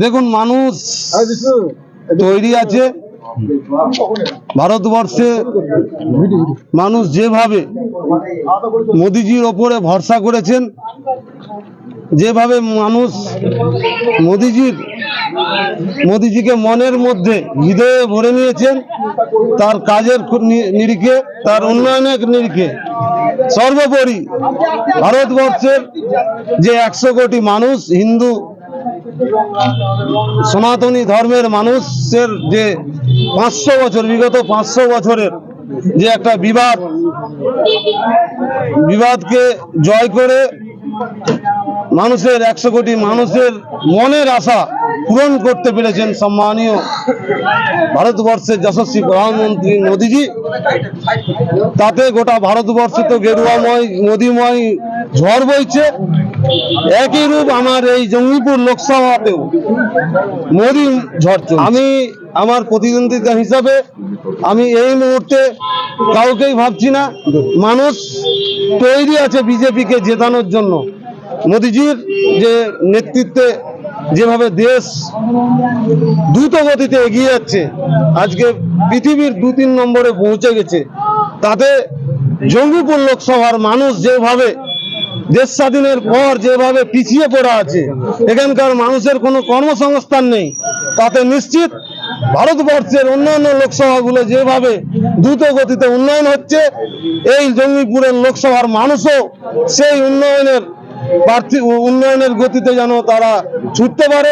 দেখুন, মানুষ তৈরি আছে। ভারতবর্ষে মানুষ যেভাবে মোদিজির ওপরে ভরসা করেছেন, যেভাবে মানুষ মোদিজিকে মনের মধ্যে হৃদয়ে ভরে নিয়েছেন, তার কাজের নিরিখে, তার উন্নয়নের নিরিখে, সর্বোপরি ভারতবর্ষের যে 100 কোটি মানুষ হিন্দু সনাতনী ধর্মের মানুষের যে 500 বছর, বিগত 500 বছরের যে একটা বিবাদকে জয় করে মানুষের 100 কোটি মানুষের মনের আশা পূরণ করতে পেরেছেন সম্মানীয় ভারতবর্ষের যশস্বী প্রধানমন্ত্রী মোদিজি। তাতে গোটা ভারতবর্ষে তো গেরুয়াময় মোদিময় ঝড় বইছে। একই রূপ আমার এই জঙ্গিপুর লোকসভাতেও মোদি ঝড় চলছে। আমি আমার প্রতিদ্বন্দ্বিতা হিসাবে আমি এই মুহূর্তে কাউকেই ভাবছি না। মানুষ তৈরি আছে বিজেপিকে জেতানোর জন্য। মোদিজির যে নেতৃত্বে যেভাবে দেশ দ্রুত গতিতে এগিয়ে যাচ্ছে, আজকে পৃথিবীর 2-3 নম্বরে পৌঁছে গেছে, তাতে জঙ্গিপুর লোকসভার মানুষ যেভাবে দেশ স্বাধীনের পর যেভাবে পিছিয়ে পড়া আছে, এখানকার মানুষের কোনো কর্মসংস্থান নেই, তাতে নিশ্চিত ভারতবর্ষের অন্যান্য লোকসভাগুলো যেভাবে দ্রুত গতিতে উন্নয়ন হচ্ছে, এই জঙ্গিপুরের লোকসভার মানুষও সেই উন্নয়নের গতিতে যেন তারা ছুটতে পারে।